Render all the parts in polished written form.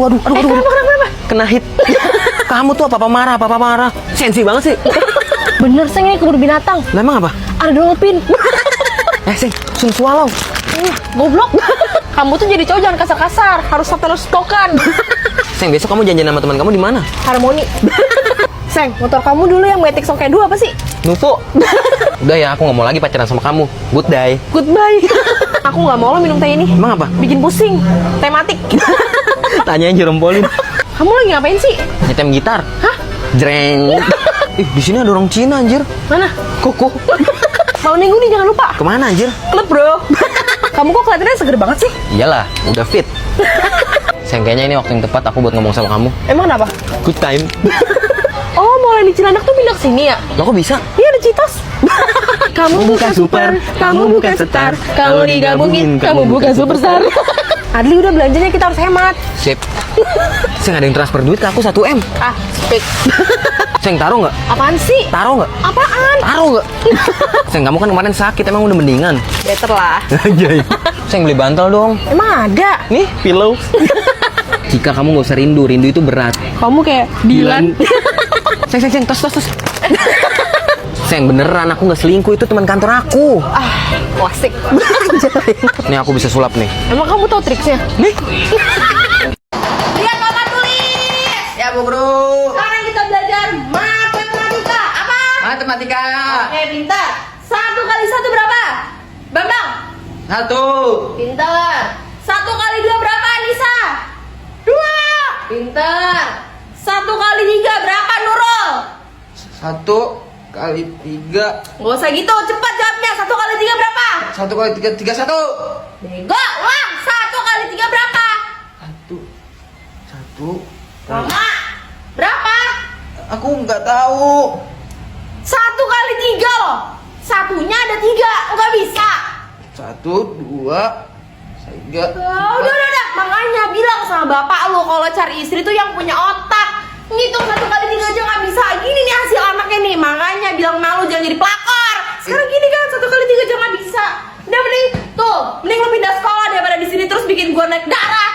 Waduh. Kenapa? Kena hit. Kamu tuh apa marah. Sensi banget sih. Bener, Seng, ini kebun binatang. Lah emang apa? Ada dolphin. Seng, sun swallow. Goblok. Kamu tuh jadi cowok jangan kasar-kasar. Harus sopan. Seng, besok kamu janjian sama teman kamu di mana? Harmoni. Seng, motor kamu dulu yang Matic Song kayak 2 apa sih? Nuvo. Udah ya, aku nggak mau lagi pacaran sama kamu. Good day. Goodbye. Aku nggak mau lo minum teh ini. Emang apa? Bikin pusing. Tematik. Tanyain Jerome Pauline. Kamu lagi ngapain sih? Nyetem gitar. Hah? Jreng. Di sini ada orang Cina anjir. Mana? Koko. Malam minggu nih jangan lupa. Kemana anjir? Klub, bro. Kamu kok kelihatannya seger banget sih? Iyalah, udah fit. Sayang, kayaknya ini waktu yang tepat aku buat ngomong sama kamu. Emang kenapa? Good time. Oh, mulai di Cilandak tuh pindah ke sini ya? Lo kok bisa? Iya, ada Citos. Kamu bukan super, kamu bukan star. Kalau digabungin, kamu bukan superstar. Adli, udah belanjanya kita harus hemat. Sip. Sayang, ada yang transfer duit ke aku 1M. Ah, speak. Sayang, taruh nggak? Apaan sih? Taruh nggak? Apaan? Taruh nggak? Sayang, kamu kan kemarin sakit, emang udah mendingan. Better lah. Iya. Sayang, beli bantal dong. Emang ada? Nih, pillow. Jika kamu nggak usah rindu itu berat. Kamu kayak Dilan. Sayang, tos. Sayang, beneran aku nggak selingkuh, itu teman kantor aku. Ah, klasik. Nih aku bisa sulap nih. Emang kamu tahu triksnya? Nih. Lihat papan tulis. Ya Bu Guru. Sekarang kita belajar matematika. Apa? Matematika. Oke, pintar. 1 kali 1 berapa? Bambang. 1. Pintar. 1 kali 2 berapa, Nisa? 2. Pintar. 1 kali 3 berapa, Nurul? 1 kali 3. Gak usah gitu, cepat jawabnya. 1 kali 3 berapa? 1 kali 3 31. Bego, ulang. 1 kali 3 berapa? 1 Mama, berapa? Aku nggak tahu. 1 kali 3 loh. Satunya ada 3, nggak bisa. 1 2 3. Udah. Makanya bilang sama bapak lu kalau cari istri tuh yang punya otak. Ngitung 1 kali 3 aja nggak bisa. Gini nih hasil anaknya nih. Makanya bilang malu jangan jadi pelakor. Sekarang gini kan 1 kali 3 aja nggak bisa. Udah mending lu pindah sekolah daripada di sini terus bikin gua naik darah.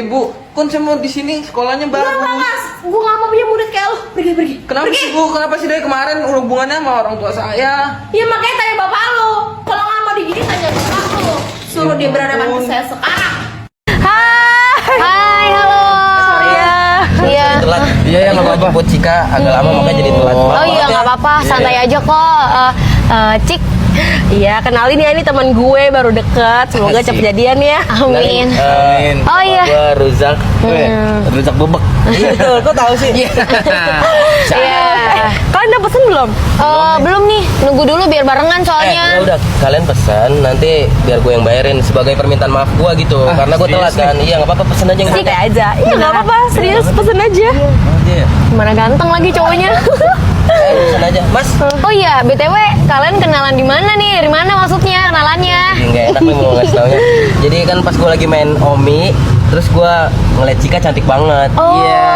Bu, kan saya mau di sini sekolahnya Enggak bagus. mas, gua nggak mau punya murid kayak lu. Pergi. Kenapa Pergi. sih Bu? Kenapa sih dari kemarin hubungannya sama orang tua saya? Ya makanya tanya bapak lu. Kalau nggak mau digini tanya bapak lu. Suruh dia berhadapan ke saya sekarang. Hai, halo. Sorry ya. Iya. Telat. Iya, ya, nggak apa-apa. Jemput Cika agak lama makanya jadi telat. Oh Maaf iya, ya. nggak apa-apa, santai aja kok. Cik. Iya, kenalin ya, ini teman gue baru deket. Semoga Asik. cepet jadian ya. Amin. Amin. Oh, iya. Gua Ruzak. Ruzak bebek. Iya betul. Kok tahu sih? Iya. Kalian udah pesen belum? Belum nih. Nunggu dulu biar barengan soalnya. Ya udah, kalian pesan, nanti biar gue yang bayarin sebagai permintaan maaf gue gitu. Karena gue telat kan. Iya, nggak apa-apa, pesen aja. Santai aja. Iya, nggak apa-apa. Serius, pesen aja. Iya. Mana ganteng lagi cowoknya. Pesan aja, Mas. Oh iya, BTW kalian kenalan di mana nih? Dari mana maksudnya kenalannya? Nggak enak nih mau ngasih taunya. Jadi kan pas gue lagi main Omi, terus gue ngeliat Cika cantik banget. Oh. Iya.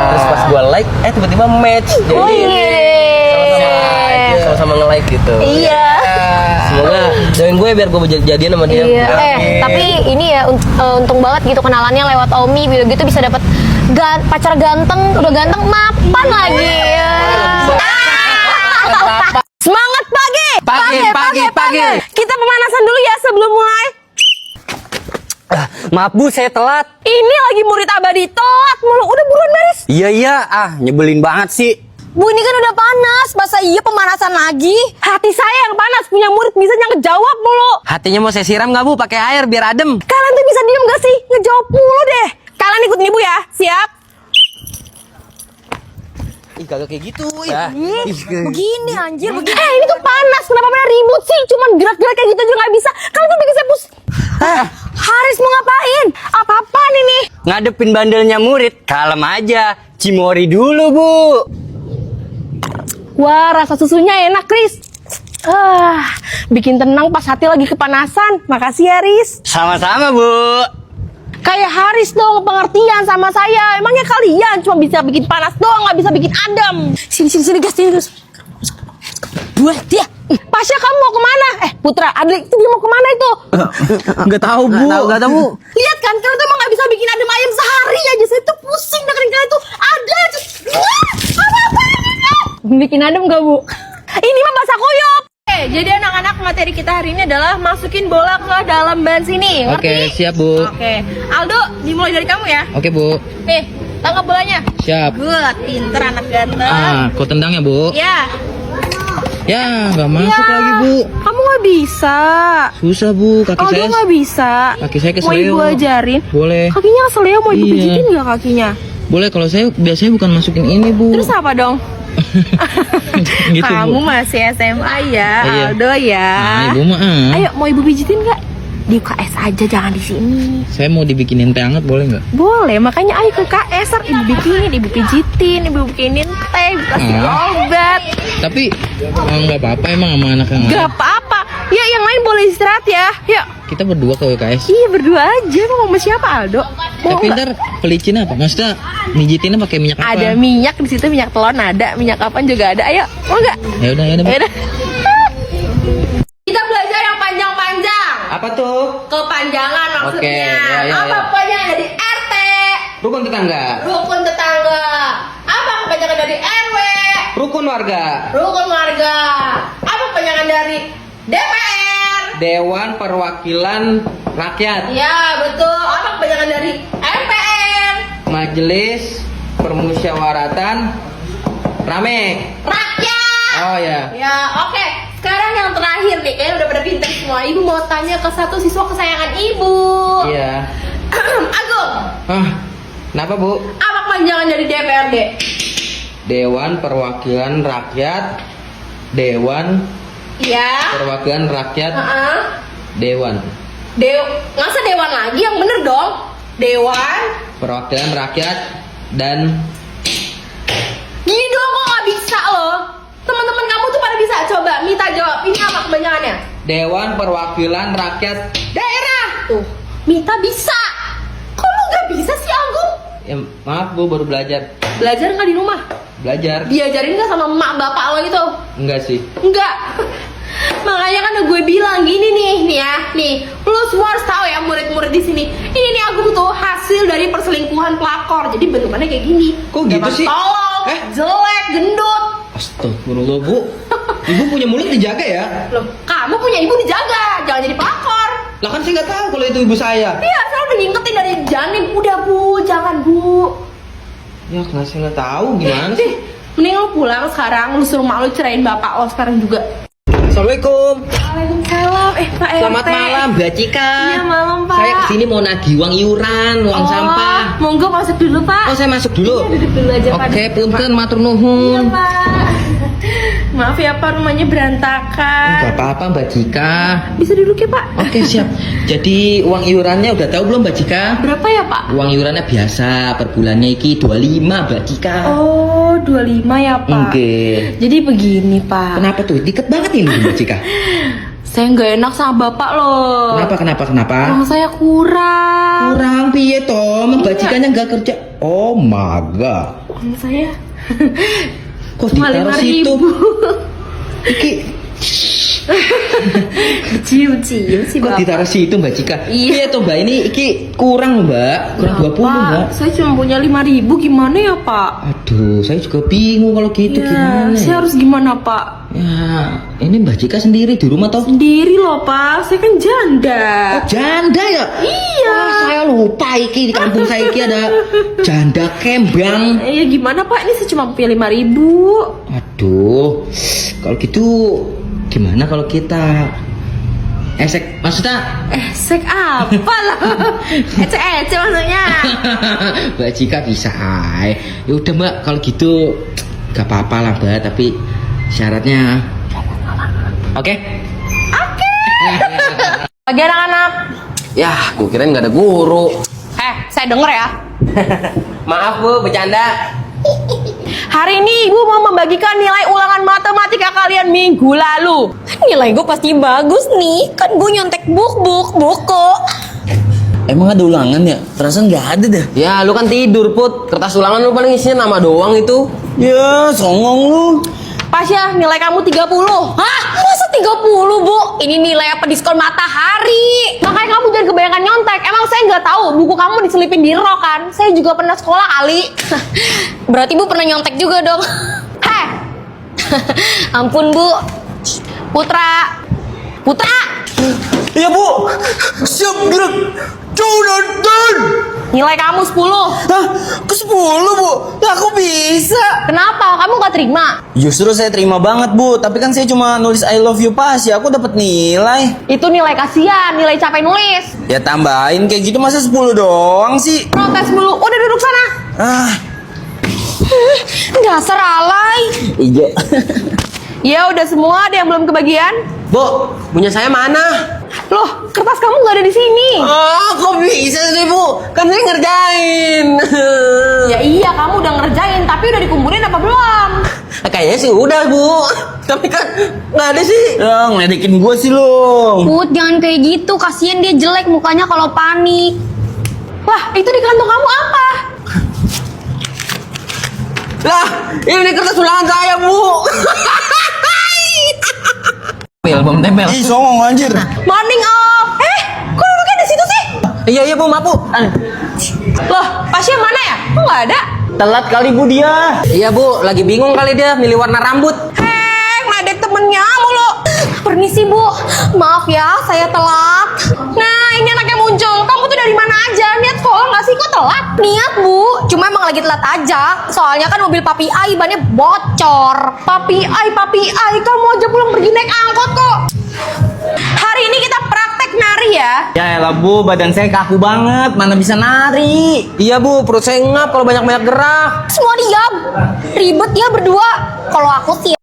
Terus pas gue like, tiba-tiba match. Jadi Oh iya. sama-sama nge-like gitu. Iya. Semoga doain gue biar gue jadian sama dia. Iya. Amin. Tapi ini ya untung banget gitu kenalannya lewat Omi, biar gitu bisa dapat pacar ganteng, udah ganteng mapan lagi. Ya. Semangat pagi. Kita pemanasan dulu ya sebelum mulai. Maaf Bu, saya telat. Ini lagi murid abadi telat mulu. Udah buruan beres. Iya, nyebelin banget sih. Bu, ini kan udah panas. Masa iya pemanasan lagi? Hati saya yang panas. Punya murid bisa yang ngejawab mulu. Hatinya mau saya siram nggak Bu, pakai air biar adem. Kalian tuh bisa diem gak sih? Ngejawab mulu deh. Kalian ikutin ibu ya. Siap? Ih, kagak kayak gitu. Begini anjir, begini. Ini tuh panas. Kenapa pada ribut sih? Cuman gerak-gerak kayak gitu aja gak bisa. Kalian tuh bikin saya pusing. Haris mau ngapain? Apa-apaan ini? Ngadepin bandelnya murid, kalem aja. Cimori dulu Bu. Wah, rasa susunya enak, Kris. Bikin tenang pas hati lagi kepanasan. Makasih ya, Riz. Sama-sama Bu. Kayak Haris dong pengertian sama saya. Emangnya kalian cuma bisa bikin panas doang, nggak bisa bikin adem. Sini gas, sini gas. Buat dia. Pasha, kamu mau kemana? Putra, Adli, itu dia mau kemana itu? Nggak tahu bu. Nggak tahu bu. Lihat kan, kalian tuh emang gak bisa bikin adem ayam sehari aja. Saya tuh pusing dengerin kalian tuh ada aja. Apa-apaan ini? Bikin adem gak, Bu? Ini mah basah kuyup. Jadi anak-anak, materi kita hari ini adalah masukin bola ke dalam ban sini. Ngerti? Oke, siap bu. Oke. Aldo, dimulai dari kamu ya. Oke bu. Nih, tangkap bolanya. Siap. Good, pinter anak ganteng. Kau tendang ya bu. Ya. Ya, nggak masuk Ya. lagi bu. Kamu gak bisa. Susah bu, kaki Aldo saya. gak bisa. Kaki saya Mau keseleo. ibu ajarin? Boleh. Kakinya keseleo, mau ibu Iya. pijitin gak kakinya? Boleh, kalau saya biasanya bukan masukin ini bu. Terus apa dong? Gitu, Kamu Bu. masih SMA ya, Iya. Aldo ya. Nah, ibu mah. Ayo, mau ibu pijitin nggak? Di UKS aja, jangan di sini. Saya mau dibikinin teh hangat, boleh nggak? Boleh, makanya ayo ke UKS, ibu bikinin, ibu pijitin, ibu bikinin teh, ibu kasih obat. Tapi nggak apa-apa emang sama anak yang Gak lain. apa-apa. Ya, yang lain boleh istirahat ya. Yuk. Kita berdua ke UKS. Iya, berdua aja. Mau sama siapa, Aldo? Mau Tapi nggak? ntar pelicin apa? Maksudnya mijitinnya pakai minyak apa? Ada minyak di situ, minyak telon ada, minyak apaan juga ada. Ayo, mau nggak? Ya udah. Ya udah. Kita belajar yang panjang-panjang. Apa tuh? Kepanjangan maksudnya. Oke, ya. Apa kepanjangan dari RT? Rukun tetangga. Rukun tetangga. Apa kepanjangan dari RW? Rukun warga. Rukun warga. Apa kepanjangan dari DPR? Dewan Perwakilan Rakyat. Ya, betul. Apa kepanjangan dari MPR? Majelis Permusyawaratan Rame. Rakyat. Oh ya. Ya, oke. Sekarang yang terakhir nih, kayaknya udah pada pinter semua. Ibu mau tanya ke satu siswa kesayangan ibu. Iya. Agung, Kenapa bu? apa kepanjangan dari DPRD? Dewan Perwakilan Rakyat. Dewan Iya. Perwakilan Rakyat. Heeh. Dewan Ngasa dewan lagi yang bener dong? Dewan. Perwakilan Rakyat dan Gini doang kok nggak bisa loh. Teman-teman kamu tuh pada bisa. Coba Mita jawab. Ini apa kepanjangannya? Dewan Perwakilan Rakyat Daerah. Tuh, Mita bisa. Kok lu nggak bisa sih, Agung? Ya, maaf bu, baru belajar. Belajar nggak di rumah? Belajar? Diajarin nggak sama emak bapak lo gitu? Enggak sih. Enggak. Makanya kan udah gue bilang gini nih ya, nih, lu semua harus tahu ya murid-murid di sini. Ini nih Agung tuh hasil dari perselingkuhan pelakor. Jadi bentukannya kayak gini. Kok gitu Gampang sih? Tolol, jelek, gendut. Astagfirullah bu. Ibu punya mulut dijaga ya? Loh, kamu punya ibu dijaga, jangan jadi pelakor. Lah kan saya nggak tahu kalau itu ibu saya. Iya, saya udah ngingetin dari janin. Udah bu, jangan bu. Ya karena saya nggak tahu gimana sih. Mending lu pulang sekarang, lu suruh mak lu cerain bapak lo sekarang juga. Assalamualaikum. Waalaikumsalam. Pak RT. Selamat malam, Mbak Cika. Iya, malam, Pak. Saya kesini mau nagih uang iuran, uang sampah. Monggo masuk dulu, Pak. Oh, saya masuk dulu. Iya, duduk dulu aja, Pak. Oke, punten matur Iya, nuhun. Pak. Maaf ya, Pak, rumahnya berantakan. Enggak apa-apa, Mbak Cika. Bisa duduk ya, Pak? Oke, siap. Jadi uang iurannya udah tahu belum, Mbak Cika? Berapa ya, Pak? Uang iurannya biasa, per bulannya iki 25, Mbak Cika. Oh, 25 ya, Pak. Oke. Jadi begini, Pak. Kenapa tuh? Dikit banget ini, Mbak Cika. Saya nggak enak sama Bapak loh. Kenapa? Uang saya kurang. Kurang piye toh? Mbak Cikanya nggak kerja. Oh, maga. Uang saya Kok cuma ditaruh situ? 5.000. Iki Cium-cium sih, kok Bapak. ditaruh situ, Mbak Cika? Iya. Tuh, Mbak, ini iki kurang, Mbak. Kurang 20, Mbak. Saya cuma punya 5.000, gimana ya, Pak? Aduh, saya juga bingung kalau gitu Ya, gimana. saya harus gimana, Pak? Ya, ini Mbak Cika sendiri di rumah toh? Sendiri loh, Pak. Saya kan janda. Oh, janda ya? Iya. Wah, saya lupa iki di kampung saya iki ada janda kembang. Ya gimana, Pak? Ini saya cuma punya 5.000. Aduh, kalau gitu gimana kalau kita esek, maksudnya Sek apa lah? Ece maksudnya. Mbak Cika bisa ay. Ya udah Mbak, kalau gitu gak apa-apa lah Mbak, tapi syaratnya oke? Bagi anak-anak. Ya, gue kirain nggak ada guru. Saya denger ya. Maaf bu, bercanda. Hari ini ibu mau membagikan nilai ulangan matematika kalian minggu lalu. Nilai gue pasti bagus nih, kan gue nyontek buku. Emang ada ulangan ya? Perasaan nggak ada dah. Ya, lu kan tidur put. Kertas ulangan lu paling isinya nama doang itu. Ya, songong lu. Pasya, nilai kamu 30. Hah? Masa 30, Bu? Ini nilai apa diskon matahari? Makanya kamu jangan kebanyakan nyontek. Emang saya nggak tahu buku kamu diselipin di rok kan? Saya juga pernah sekolah kali. Berarti Bu pernah nyontek juga dong. Heh, Ampun, Bu. Putra. Putra, Iya bu, siap gerak. Jonathan. nilai kamu 10. Hah, ke 10 bu? Ya aku bisa. Kenapa? Kamu nggak terima? Justru saya terima banget bu, tapi kan saya cuma nulis I love you pas ya, aku dapat nilai. Itu nilai kasihan, nilai capek nulis. Ya tambahin kayak gitu masa 10 doang sih. Protes mulu. Udah duduk sana. Ah, Dasar alay. iya. Ya udah semua, ada yang belum kebagian? Bu, punya saya mana? Loh, kertas kamu nggak ada di sini. Oh, kok bisa sih bu? Kan saya ngerjain. Ya iya, kamu udah ngerjain, tapi udah dikumpulin apa belum? Kayaknya sih udah bu. Tapi kan nggak ada sih. Ya, ngeledekin gue sih lo. Put, jangan kayak gitu. Kasian dia jelek mukanya kalau panik. Lah, itu di kantong kamu apa? Lah, ini kertas ulangan saya bu. Bom tempel. Ih, songong anjir. Morning, Om. Kok duduknya di situ sih? Iya bu, maaf bu. Loh, Pasnya mana ya? Kok nggak ada? Telat kali bu dia. Iya bu, lagi bingung kali dia milih warna rambut. Ngeledek temennya mulu. Permisi, Bu. Maaf ya, saya telat. Nah, ini anaknya muncul. Kamu tuh dari mana aja? Niat sekolah nggak sih? Kok telat? Niat, Bu. Cuma emang lagi telat aja. Soalnya kan mobil Papi Ai bannya bocor. Papi Ai, kamu aja pulang pergi naik angkot kok. Hari ini kita praktek nari ya. Ya elah bu, badan saya kaku banget, mana bisa nari. Iya bu, perut saya ngap kalau banyak-banyak gerak. Semua diam. Ribet ya berdua. Kalau aku sih